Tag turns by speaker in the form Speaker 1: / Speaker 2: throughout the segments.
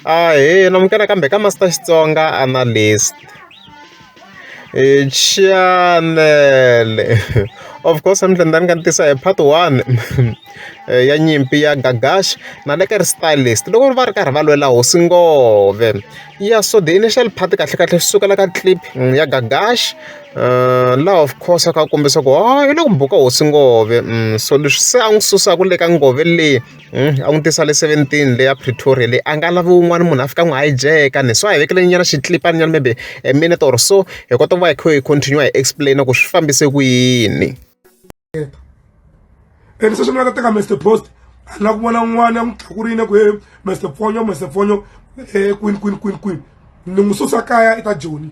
Speaker 1: Ahee, namukela kambe ka Master Xitsonga Analyst. Channel. Of course, I'm trying to say part 1 ya nyimpi ya Gagash na Lekker Stylist. Loko va ri karhi va lwela hosi ngove. Yeah, so the initial part kahle kahle sukela ka clip ya Gagash. La of course ka kombisa ku i le ku buka hosi ngove. So leswi se a n'wi susaka le ka ngove leyi a n'wi tisa le 17 le ya Pretoria leyi a nga lavi wun'wana munhu a fika n'wi hijack ni so a hi vekele nyana xitlipani nyana maybe a minute or so hi kota ku va hi kha hi continue hi explain ku swi fambise ku yini.
Speaker 2: And so I'm teka Mr. Post la ku vona n'wana ya n'wi tlakurile ku he Mr. Fonyo queen ni n'wi susa kaya eka Joni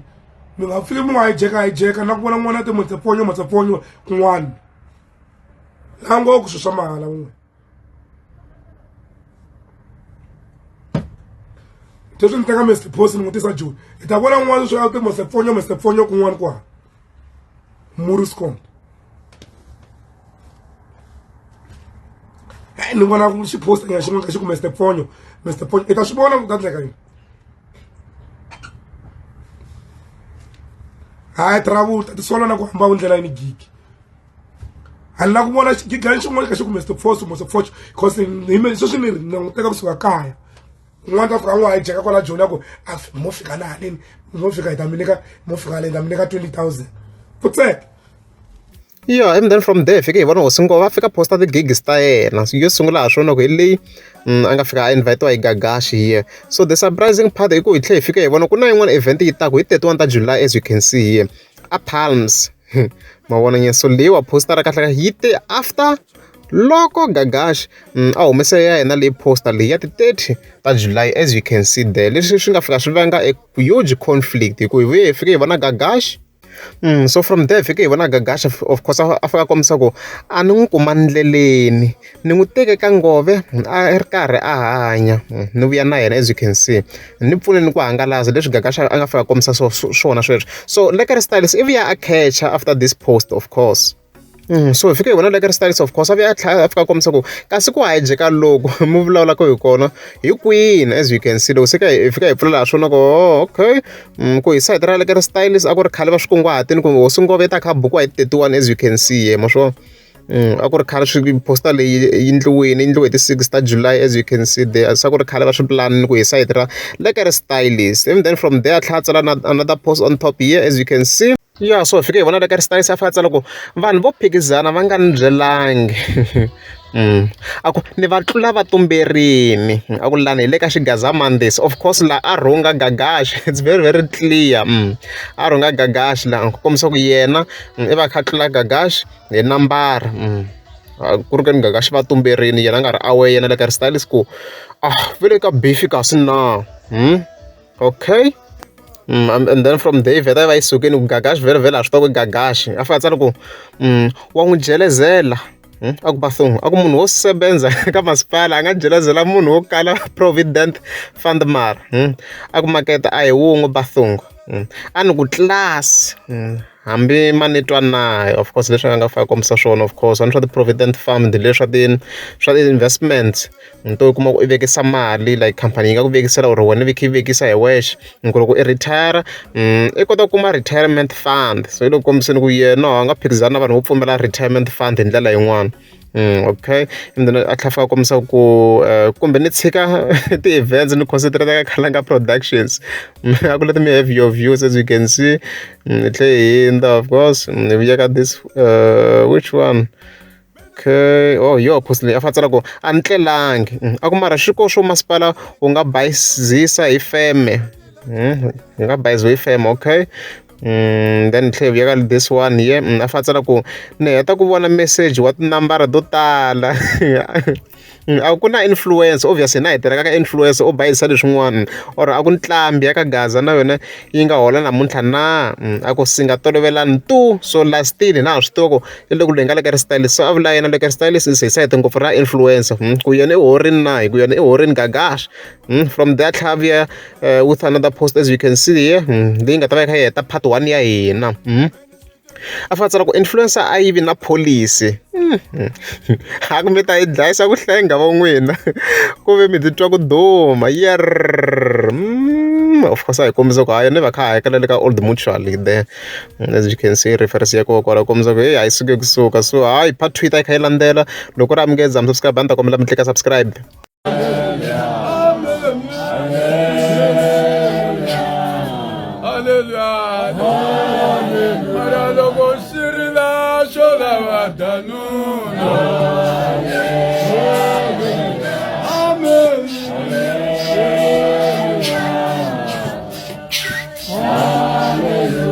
Speaker 2: mi nga fiki mi n'wi hijeka na ku vona n'wana te Mr. Fonyo kun'wana la ngo ku swi mahala n'we leswi ni teka Mr. Post ni n'wi tisa Joni hi ta vona n'wana swi a te Mr. Fonyo kun'wana kwa Muriscom ni vona ku xi posta nya xin'wana ka xi ku Mr. Fonyo i ta swi vona ku ta endleka yini hayi travel ta tisola na ku hamba ndlela yini gigi hali na ku vona gigani xin'wana ka xi ku Mr. Fonyo because ni sweswi ni n'wi teka kusuka kaya n'wana ta fika n'wi hijeka kwala Joni ku mo fika na haleni mo fika hi ta mi nyika mo fika le hi ta mi nyika 20,000 putseka.
Speaker 1: Yeah, and then from there fika hi vona hosi ngova a fika posta ti-gigs ta yena yo sungula ha swona ku hi leyi a nga fika a invitiwa hi Gagash here. So the surprising part i ku hi tlhe hi fika hi vona ku na yin'wana event yi taku hi 31 ta July as you can see here a Palms ma vona nye so leyi wa postara kahle yi te after loko Gagash a humese ya yena leyi poster leyi ya ti-30 ta July as you can see there leswi swi nga fika swi vanga a huge conflict hi ku hi vuye hi fika hi vona Gagash. So from there fika hi vona Gagash of course a fika kombisa ku a ni n'wi kuma ndleleni ni n'wi teke ka ngove a ri karhi a hanya ni vuya na yena as you can see ni pfune ni ku hangalasa leswi Gagash a nga fika kombisa swona sweswo. So Lekker Stylist i vuya a catcher after this post of course. So hi fika hi vona Lekker Stylist of course a vuya a fika kombisa ku kasi ku hijeka loko mi vulavula ko hi kona hi kwini as you can see loko se hi fika hi pfulela swona ku okay ku hi side ra Lekker Stylist a ku ri khale va swi kunguhatini ku hosi ngove ta kha bukiwa hi 31 as you can see here ma swo a ku ri khale swi posta leyi yi endliwe hi ti 6 ta July as you can see there sa ku ri khale va swi planini ku hi side ra Lekker Stylist and then from there a tlha tsala another post on top here as you can see. Yeah, so fika hi vona Lekker Stylist a fika tsala ku vanhu vo phikizana va nga ni byelangi a ku ni va tlula va tumberini a ku lani hi le ka Xigaza Mondays of course la a rhunga Gagash it's very clear a rhunga Gagash la ku kombisa ku yena i va kha tlula Gagash hi nambara ku ri ka ni Gagash va tumberini yena a nga ri awe yena Lekker Stylist ku vele ka beef kasi na okay. And then from there vheta va yi sukeni ku Gagash vhele a swi tiva ku Gagash a fika tsala ku wa n'wi jelezela a ku Bathungu a ku munhu wo sebenza ka masipala a nga jelezela munhu wo kala provident fund mara a ku maketa a hi wun'we Bathungu a ni ku tlasi hambi ma ni twa nayo of course leswi nga fika kombisa swona of course a ni swa ti-provident fund leswa ti-investments nto u kuma ku i vekisa mali like company yi nga ku vekisela or wena i vekisa hi wexe ku loko i retire i kota ku kuma retirement fund so yi loko kombiseni ku yena a nga phikizana na vanhu vo pfumela retirement fund hi ndlela yin'wana. Okay, and then a tlha fika kombisa ku kumbe ni tshika ti-events ni concentrate ka Khalanga Productions a ku let me have your views as you can see ni tlhe hi hinda of course ni vuya ka this which one okay yo post leyi a fa tsala ku a ni tlelangi a ku mara xiko swo masipala u nga bayizisa hi feme u nga bayizisa hi feme okay. Then tlhe vuya ka this one here a fa tsala ku ni heta ku vona message wa tinambara to tala a ku na influence obviously na hi tirhaka ka influence o bayisa leswin'wana or a ku ntlambi ya ka Gaza na yona yi nga hola namuntlha na a ku singa tolovelani tu so lastini na ha swi tiva ku i le ku leyi nga Lekker Stylist so a vula yena Lekker Stylist i sayite ngopfu ra influence ku yena i horini na hi ku yena i horini Gagash from there tlhaviya with another post as you can see here leyi nga ta va yi kha yi heta part 1 ya hina a fika tsala ku influencer a yivi na policy a ku mi ta yi dlayisa ku hlenga va n'wina ku ve mi titwa ku duma of course a hi kombisa ku hayi ni va kha ha hakela le ka old mutual there as you can see reference ya koho kwala kombisa ku hey a yi suke kusuka so hayi part twitter yi kha yi landzela loko ri amukeza mi subscribe a ni ta kombela mi tlika subscribe.
Speaker 3: Hallelujah.